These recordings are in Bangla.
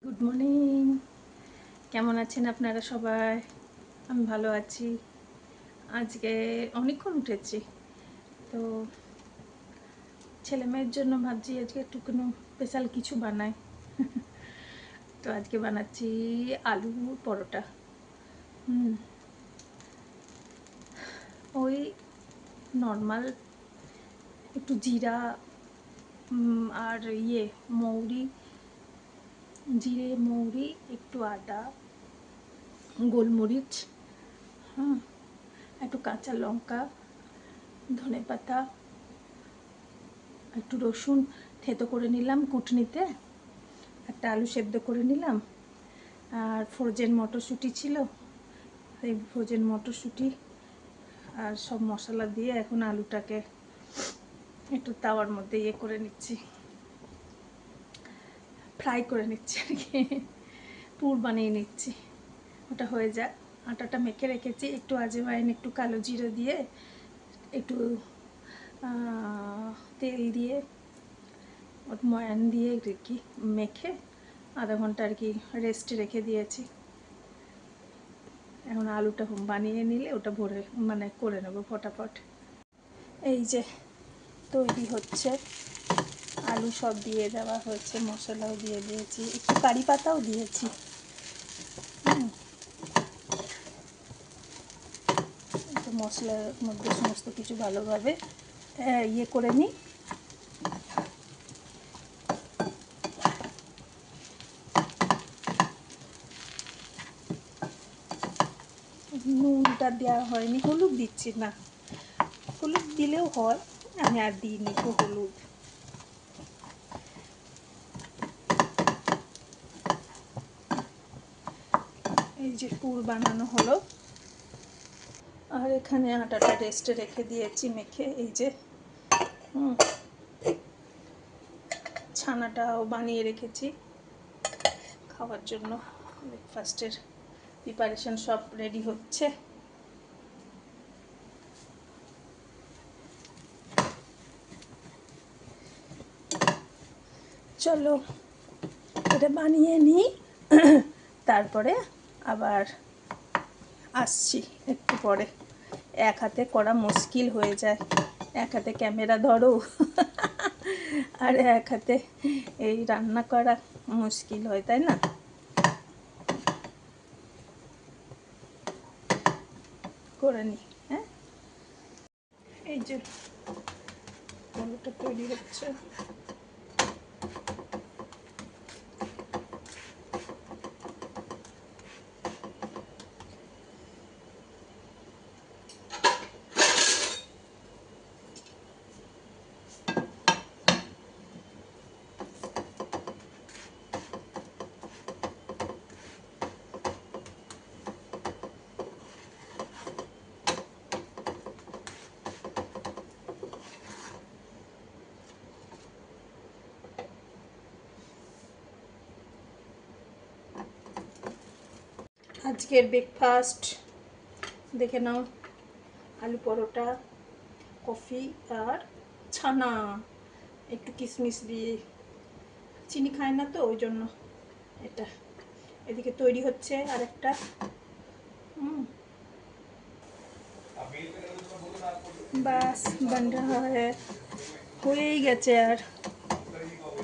Good morning. কেমন আছেন আপনারা সবাই? আমি ভালো আছি। আজকে অনেকক্ষণ উঠেছি, তো ছেলে মেয়ের জন্য ভাবছি আজকে একটু কোনো স্পেশাল কিছু বানাই। তো আজকে বানাচ্ছি আলু পরোটা। ওই নর্মাল একটু জিরা আর মৌরি, জিরে মৌরি, একটু আদা, গোলমরিচ, একটু কাঁচা লঙ্কা, ধনেপাতা, একটু রসুন থেতো করে নিলাম কুটনিতে, একটা আলু সেদ্ধ করে নিলাম, আর ফ্রোজেন মটরশুঁটি ছিল, এই ফ্রোজেন মটরশুঁটি আর সব মশলা দিয়ে এখন আলুটাকে একটু তাওয়ার মধ্যে করে নিচ্ছি, ফ্রাই করে নিচ্ছি আর কি, পুর বানিয়ে নিচ্ছি। ওটা হয়ে যাক। আটাটা মেখে রেখেছি, একটু আজওয়াইন, একটু কালো জিরে দিয়ে, একটু তেল দিয়ে, ময়ান দিয়ে কি মেখে আধা ঘন্টা আর কি রেস্টে রেখে দিয়েছি। এখন আলুটা বানিয়ে নিলে ওটা ভরে করে নেব ফটাফট। এই যে তৈরি হচ্ছে, আলু সব দিয়ে দেওয়া হয়েছে, মশলাও দিয়ে দিয়েছি, একটু কারি পাতাও দিয়েছি। তো মশলার মধ্যে সমস্ত কিছু ভালোভাবে করে নিই। নুনটা দেওয়া হয়নি, হলুদ দিচ্ছি না, হলুদ দিলেও হয়, আমি আর দিইনি তো হলুদ। এই যে পুর বানানো হলো, আর এখানে আটাটা রেস্টে রেখে দিয়েছি মেখে। এই যে ছানাটাও বানিয়ে রেখেছি খাওয়ার জন্য। ব্রেকফাস্টের প্রিপারেশন সব রেডি হচ্ছে। চলো এটা বানিয়ে নিই, তারপরে আবার আসছি একটু পরে। এক হাতে করা মুশকিল হয়ে যায়, এক হাতে ক্যামেরা ধরো আর এক হাতে এই রান্না করা মুশকিল হয়, তাই না? করে নিই। হ্যাঁ, এই যে আলুটা তৈরি হচ্ছে। আজকের ব্রেকফাস্ট দেখে নাও, আলু পরোটা, কফি আর ছানা, একটু কিশমিশ দিয়ে। চিনি খায় না তো ওই জন্য এটা। এদিকে তৈরি হচ্ছে আরেকটা। বাস বান্ডা হয়েই গেছে। আর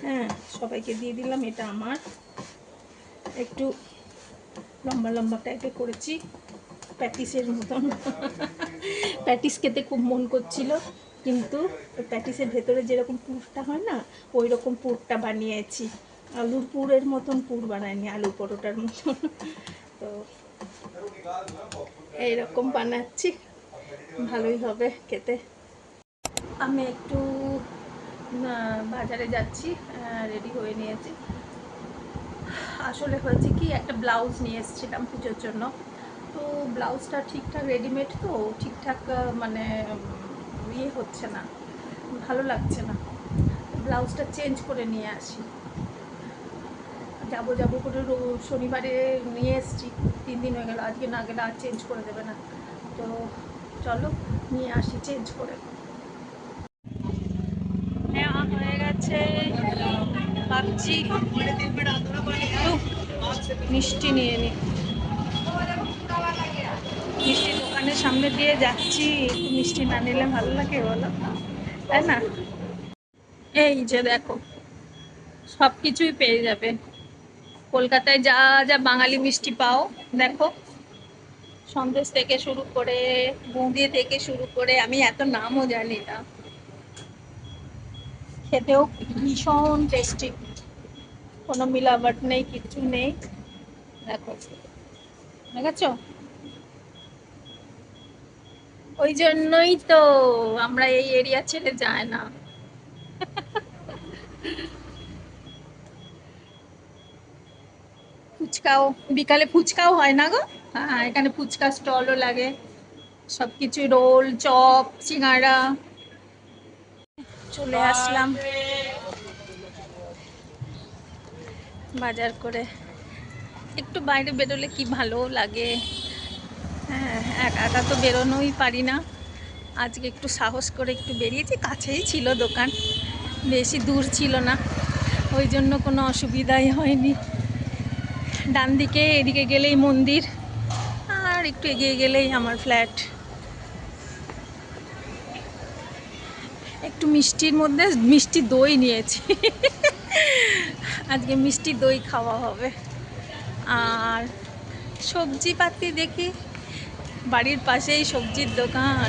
হ্যাঁ, সবাইকে দিয়ে দিলাম। এটা আমার একটু লম্বা লম্বা টাইপের করেছি, প্যাটিসের মতন। প্যাটিস খেতে খুব মন করছিল, কিন্তু প্যাটিসের ভেতরে যেরকম পুরটা হয় না, ওই রকম পুরটা বানিয়েছি। আলুর পুরের মতন পুর বানায়নি, আলু পরোটার মতন। তো এইরকম বানাচ্ছি, ভালোই হবে খেতে। আমি একটু বাজারে যাচ্ছি, রেডি হয়ে নিয়েছি। আসলে হয়েছে কি, একটা ব্লাউজ নিয়ে এসেছিলাম পুজোর জন্য। তো ব্লাউজটা ঠিকঠাক রেডিমেড, তো ঠিকঠাক হচ্ছে না, ভালো লাগছে না। ব্লাউজটা চেঞ্জ করে নিয়ে আসি। যাবো যাবো করে শনিবারে নিয়ে এসেছি, 3 দিন হয়ে গেল। আজকে না গেলে আর চেঞ্জ করে দেবে না। তো চলো নিয়ে আসি চেঞ্জ করে। নেওয়া হয়ে গেছে। ভাবছি একটু মিষ্টি নিয়ে নিই। মিষ্টি দোকানের সামনে দিয়ে যাচ্ছি, একটু মিষ্টি না নিলে ভালো লাগে বলো, তাই না? এই যে দেখো, সব কিছুই পেয়ে যাবে কলকাতায়, যা যা বাঙালি মিষ্টি পাও দেখো, সন্দেশ থেকে শুরু করে বুঁদি থেকে শুরু করে, আমি এত নামও জানি না, খেতেও ভীষণ টেস্টি, কোনো মিলাবট নেই, কিছু নেই। দেখো, দেখেছো? ওই জন্যই তো আমরা এই এরিয়া ছেড়ে যায় না। ফুচকাও, বিকালে ফুচকাও হয় না গো? হ্যাঁ, এখানে ফুচকা স্টলও লাগে, সবকিছু, রোল, চপ, সিঙ্গাড়া। চলে আসলাম বাজার করে, একটু বাইরে বেরোলে কি ভালো লাগে। হ্যাঁ, একা একা তো বেরোনোই পারি না, আজকে একটু সাহস করে একটু বেরিয়েছি, কাছেই ছিল দোকান, বেশি দূর ছিল না, ওই জন্য কোনো অসুবিধাই হয়নি। ডান দিকে এদিকে গেলেই মন্দির, আর একটু এগিয়ে গেলেই আমার ফ্ল্যাট। একটু মিষ্টির মধ্যে মিষ্টি দই নিয়েছি আজকে মিষ্টি দই খাওয়া হবে। আর সবজি পাতি দেখি, বাড়ির পাশেই সবজির দোকান,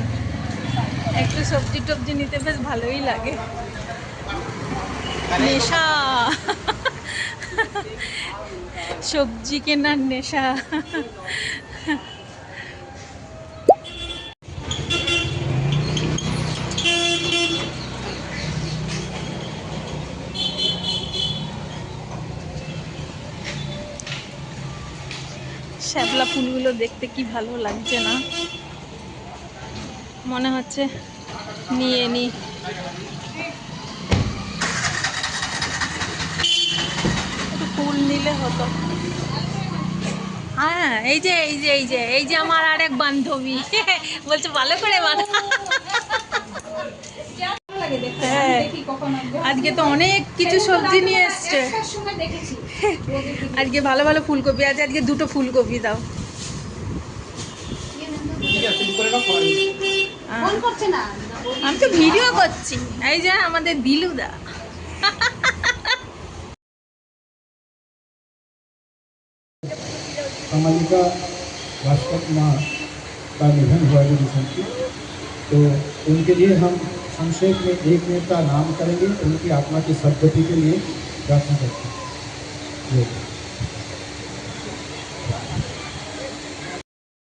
একটু সবজি টবজি নিতে বেশ ভালোই লাগে। নেশা সবজি কেনার নেশা শ্যাবলা ফুলগুলো দেখতে কি ভালো লাগছে না, মনে হচ্ছে নিয়ে নি। একটু ফুল নিলে হতো। হ্যাঁ, এই যে এই যে এই যে এই যে আমার আরেক বান্ধবী বলছে ভালো করে বানা। হ্যাঁ, আজকে তো অনেক কিছু সবজি নিয়ে এসছে, আজকে ভালো ভালো ফুলকপি আছে, আজকে দুটো ফুলকপি দাও। আমি তো ভিডিও করছি, এই যে আমাদের দিলুদা। कमलिका भास्कर माँ का निधन हुआ जो रिसेंटली, तो उनके लिए हम संक्षेप में 1 मिनट का नाम करेंगे, उनकी आत्मा की सद्गति के लिए प्रार्थना करते हैं।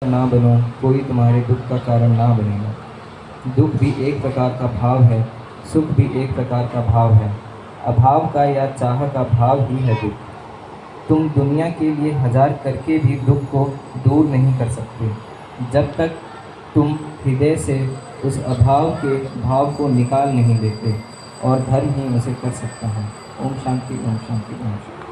ना बनो, कोई तुम्हारे दुख का कारण ना बनेगा। दुख भी एक प्रकार का भाव है, सुख भी एक प्रकार का भाव है। अभाव का या चाह का भाव ही है दुख। तुम दुनिया के लिए हजार करके भी दुख को दूर नहीं कर सकते, जब तक तुम हृदय से उस अभाव के भाव को निकाल नहीं देते, और धर्म ही उसे कर सकता है। ओम शांति, ओम शांति, ओम शांति।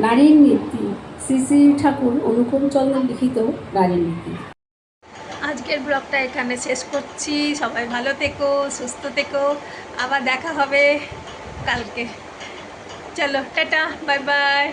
নারীর নীতি, শ্রী শ্রী ঠাকুর অনুকূল চন্দ্র লিখিত নারীর নীতি। আজকের ব্লগটা এখানে শেষ করছি, সবাই ভালো থেকো, সুস্থ থেকো, আবার দেখা হবে কালকে। চলো টাটা, বাই বাই।